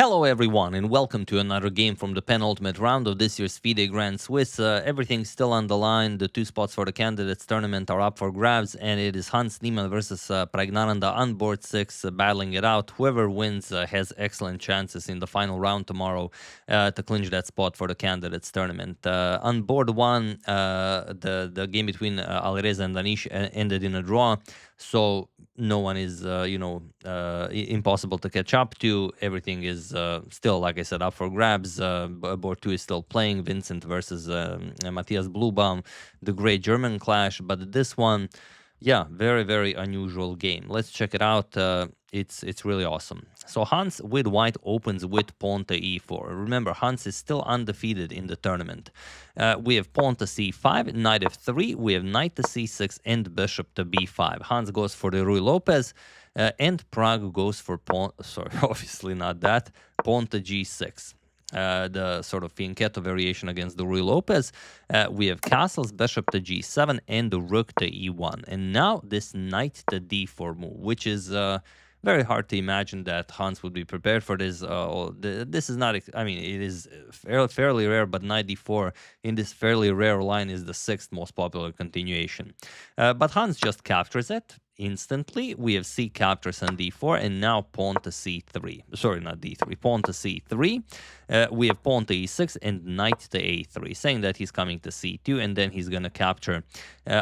Hello everyone and welcome to another game from the penultimate round of this year's FIDE Grand Swiss. Everything's still on the line. The two spots for the candidates tournament are up for grabs, and it is Hans Niemann versus Praggnanandhaa on board 6 battling it out. Whoever wins has excellent chances in the final round tomorrow to clinch that spot for the candidates tournament. On board 1, the game between Alireza and Radić ended in a draw, so no one is, impossible to catch up to. Everything is still, like I said, up for grabs. Board 2 is still playing Vincent versus Matthias Bluebaum, the great German clash. But this one, yeah, very, very unusual game. Let's check it out. It's really awesome. So Hans with white opens with pawn to e4. Remember, Hans is still undefeated in the tournament. We have pawn to c5, knight f3, we have knight to c6, and bishop to b5. Hans goes for the Ruy Lopez, and Pragg goes for pawn, sorry, obviously not that, pawn to g6. The sort of fianchetto variation against the Ruy Lopez. We have castles, bishop to g7, and the rook to e1. And now this knight to d4 move, which is very hard to imagine that Hans would be prepared for this. This is not, I mean, it is fairly rare, but knight d4 in this fairly rare line is the 6th most popular continuation. But Hans just captures it instantly. We have c captures on d4, and now pawn to c3. Sorry, not d3, pawn to c3. We have pawn to e6 and knight to a3, saying that he's coming to c2, and then he's going to capture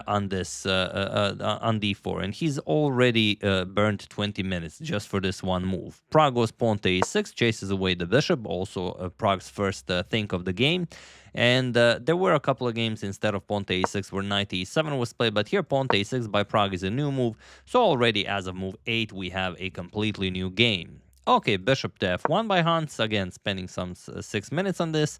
on this on d4. And he's already burned 20 minutes just for this one move. Pragg goes pawn to a6, chases away the bishop, also Pragg's first think of the game. And there were a couple of games instead of pawn to a6 where knight to e7 was played, but here pawn to a6 by Pragg is a new move. So already as of move 8, we have a completely new game. Okay, bishop to f1 by Hans, again spending some 6 minutes on this.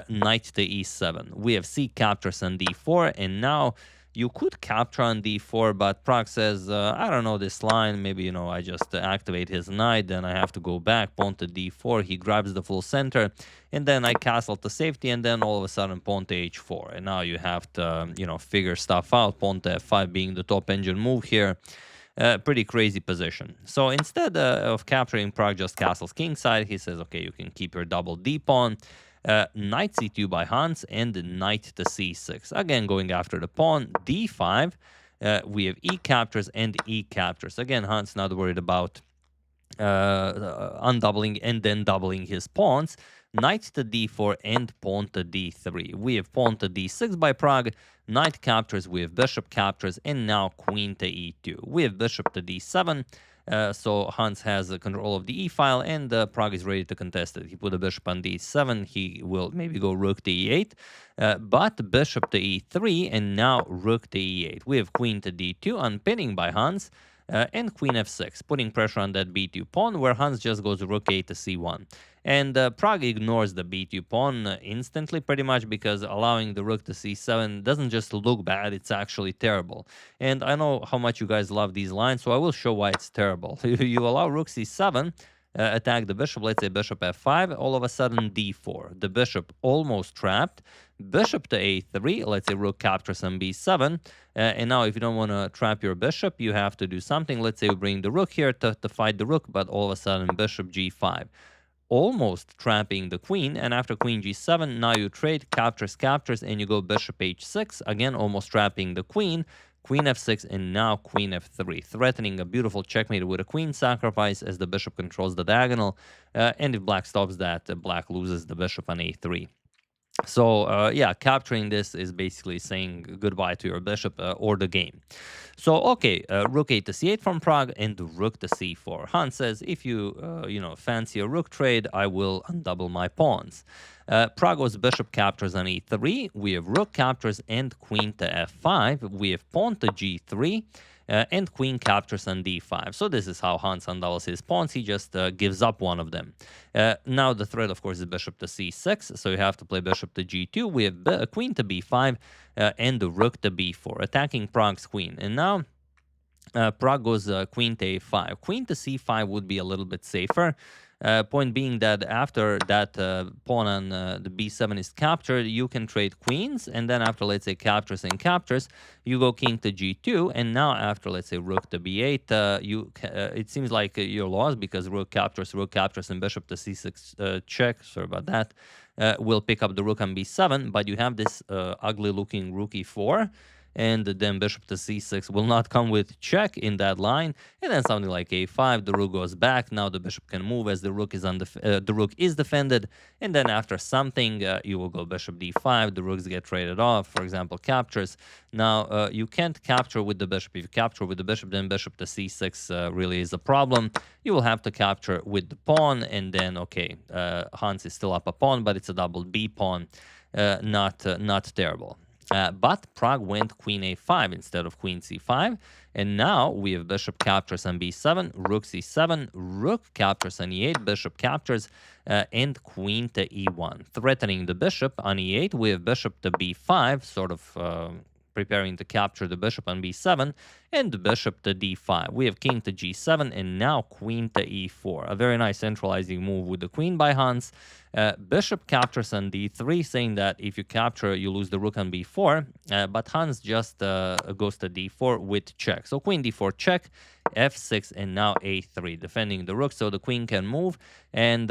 Knight to e7. We have c captures on d4, and now you could capture on d4, but Pragg says, I don't know this line, maybe, I just activate his knight, then I have to go back, pawn to d4, he grabs the full center, and then I castle to safety, and then all of a sudden pawn to h4, and now you have to, figure stuff out, pawn to f5 being the top engine move here. Pretty crazy position. So instead of capturing, Pragg just castles kingside. He says, okay, you can keep your double d pawn. Knight c2 by Hans, and knight to c6. Again, going after the pawn. d5. We have e captures and e captures. Again, Hans not worried about undoubling and then doubling his pawns. Knight to d4 and pawn to d3. We have pawn to d6 by Pragg. Knight captures, we have bishop captures, and now queen to e2. We have bishop to d7. So Hans has control of the e-file, and Pragg is ready to contest it. He put a bishop on d7. He will maybe go rook to e8, but bishop to e3, and now rook to e8. We have queen to d2, unpinning by Hans, and queen f6, putting pressure on that b2 pawn, where Hans just goes rook a to c1. And Pragg ignores the b2 pawn instantly, pretty much, because allowing the rook to c7 doesn't just look bad, it's actually terrible. And I know how much you guys love these lines, so I will show why it's terrible. You allow rook c7, attack the bishop, let's say bishop f5, all of a sudden d4. The bishop almost trapped. Bishop to a3, let's say rook captures on b7. And now if you don't want to trap your bishop, you have to do something. Let's say you bring the rook here to fight the rook, but all of a sudden bishop g5. Almost trapping the queen, and after queen g7, now you trade, captures, and you go bishop h6, again almost trapping the queen, queen f6, and now queen f3, threatening a beautiful checkmate with a queen sacrifice as the bishop controls the diagonal, and if black stops that, black loses the bishop on a3. So, yeah, capturing this is basically saying goodbye to your bishop or the game. So, okay, rook a to c8 from Pragg and rook to c4. Hans says, if you, fancy a rook trade, I will undouble my pawns. Pragg goes bishop captures on e3. We have rook captures and queen to f5. We have pawn to g3. And queen captures on d5. So this is how Hans undoubles his pawns. He just gives up one of them. Now the threat, of course, is bishop to c6. So you have to play bishop to g2. We have queen to b5 and the rook to b4, attacking Pragg's queen. And now Pragg goes queen to a5. Queen to c5 would be a little bit safer. Point being that after that pawn on the b7 is captured, you can trade queens, and then after, let's say, captures and captures, you go king to g2, and now after, let's say, rook to b8, it seems like you're lost because rook captures, and bishop to c6 check. Sorry about that. Will pick up the rook on b7, but you have this ugly-looking rook e4, and then bishop to c6 will not come with check in that line, and then something like a5, the rook goes back. Now the bishop can move as the rook is defended, and then after something, you will go bishop d5, the rooks get traded off, for example, captures. Now, you can't capture with the bishop. If you capture with the bishop, then bishop to c6 really is a problem. You will have to capture with the pawn, and then, okay, Hans is still up a pawn, but it's a double b pawn, not terrible. But Pragg went queen a5 instead of queen c5, and now we have bishop captures on b7, rook c7, rook captures on e8, bishop captures, and queen to e1, threatening the bishop. On e8, we have bishop to b5, sort of preparing to capture the bishop on b7, and the bishop to d5. We have king to g7, and now queen to e4. A very nice centralizing move with the queen by Hans. Bishop captures on d3, saying that if you capture, you lose the rook on b4, but Hans just goes to d4 with check. So queen d4 check, f6, and now a3, defending the rook, so the queen can move, and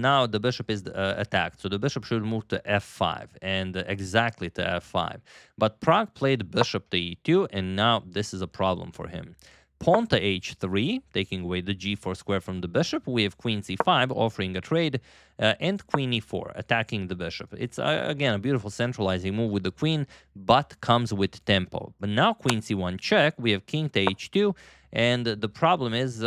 now the bishop is attacked. So the bishop should move to f5, and exactly to f5. But Pragg played bishop to e2, and now this is a problem for him. Pawn to h3, taking away the g4 square from the bishop. We have queen c5, offering a trade, and queen e4, attacking the bishop. It's, again, a beautiful centralizing move with the queen, but comes with tempo. But now queen c1 check, we have king to h2, and the problem is,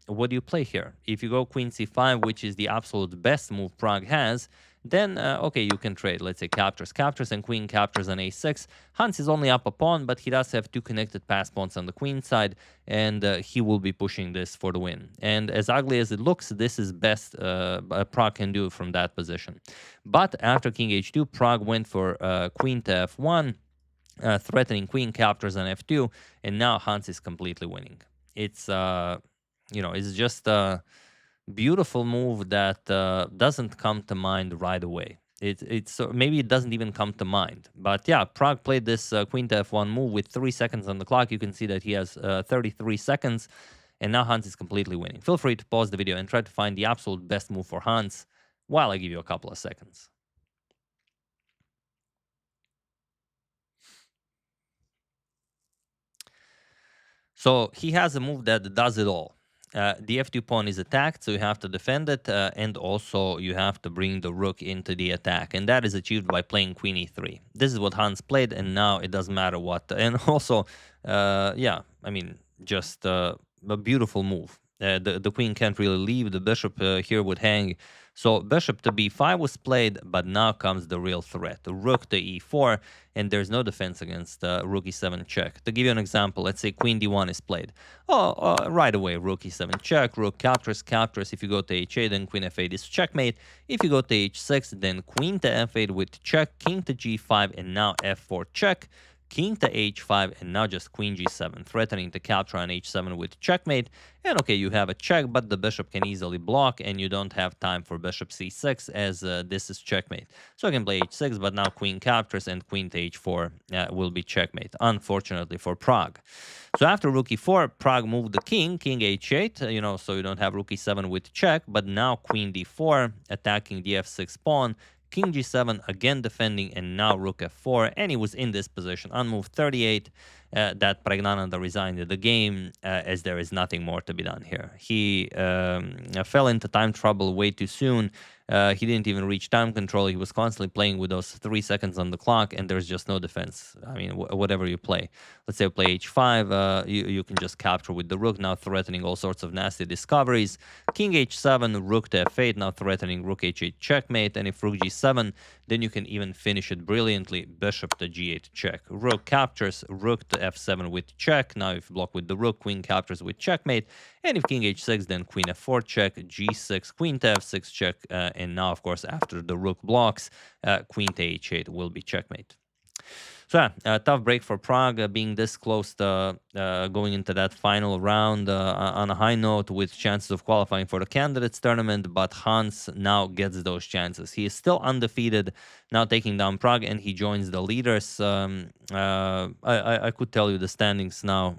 what do you play here? If you go queen c5, which is the absolute best move Pragg has, then, okay, you can trade. Let's say captures, and queen captures on a6. Hans is only up a pawn, but he does have two connected pass pawns on the queen side, and he will be pushing this for the win. And as ugly as it looks, this is best Pragg can do from that position. But after king h2, Pragg went for queen to f1, threatening queen captures on f2, and now Hans is completely winning. It's, it's just beautiful move that doesn't come to mind right away. Maybe it doesn't even come to mind. But yeah, Pragg played this queen to f1 move with 3 seconds on the clock. You can see that he has 33 seconds, and now Hans is completely winning. Feel free to pause the video and try to find the absolute best move for Hans while I give you a couple of seconds. So he has a move that does it all. The f2 pawn is attacked, so you have to defend it, and also you have to bring the rook into the attack, and that is achieved by playing queen e3. This is what Hans played, and now it doesn't matter what. And also, yeah, I mean, just a beautiful move. The queen can't really leave. The bishop here would hang. So bishop to b5 was played, but now comes the real threat. Rook to e4, and there's no defense against rook e7 check. To give you an example, let's say queen d1 is played. Right away, rook e7 check, rook captures. If you go to h8, then queen f8 is checkmate. If you go to h6, then queen to f8 with check, king to g5, and now f4 check. King to h5, and now just queen g7, threatening to capture on h7 with checkmate. And okay, you have a check, but the bishop can easily block, and you don't have time for bishop c6, as this is checkmate. So I can play h6, but now queen captures, and queen to h4 will be checkmate, unfortunately for Pragg. So after rook e4, Pragg moved the king h8, so you don't have rook e7 with check, but now queen d4, attacking the f6 pawn, king g7, again defending, and now rook f4, and he was in this position on move 38 that Praggnanandhaa resigned the game, as there is nothing more to be done here. He fell into time trouble way too soon. He didn't even reach time control. He was constantly playing with those 3 seconds on the clock, and there's just no defense. I mean, whatever you play. Let's say you play h5, you can just capture with the rook, now threatening all sorts of nasty discoveries. King h7, rook to f8, now threatening rook h8 checkmate, and if rook g7, then you can even finish it brilliantly. Bishop to g8 check. Rook captures, rook to f7 with check. Now if you block with the rook, queen captures with checkmate. And if king h6, then queen f4 check, g6, queen to f6 check, and now, of course, after the rook blocks, queen to h8 will be checkmate. So yeah, tough break for Prague, being this close to going into that final round on a high note with chances of qualifying for the candidates tournament. But Hans now gets those chances. He is still undefeated, now taking down Prague, and he joins the leaders. I could tell you the standings now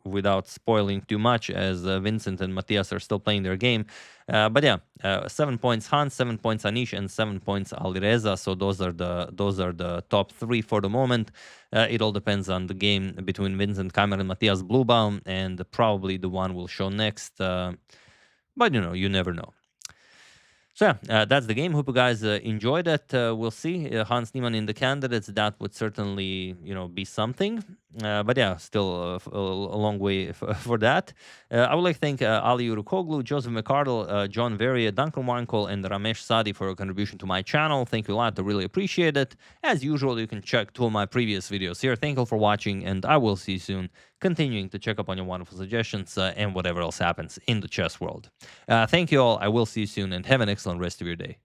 without spoiling too much, as Vincent and Matthias are still playing their game. But yeah, 7 points Hans, 7 points Anish, and 7 points Alireza. So those are the top 3 for the moment. It all depends on the game between Vincent Keimer and Matthias Bluebaum, and probably the one we'll show next. But you never know. So yeah, that's the game. Hope you guys enjoyed it. We'll see. Hans Niemann in the candidates, that would certainly, be something. But yeah, still a long way for that. I would like to thank Ali Urukoglu, Joseph McCardle, John Veria, Duncan Wankel, and Ramesh Sadi for your contribution to my channel. Thank you a lot. I really appreciate it. As usual, you can check 2 of my previous videos here. Thank you for watching, and I will see you soon, continuing to check up on your wonderful suggestions and whatever else happens in the chess world. Thank you all. I will see you soon, and have an excellent rest of your day.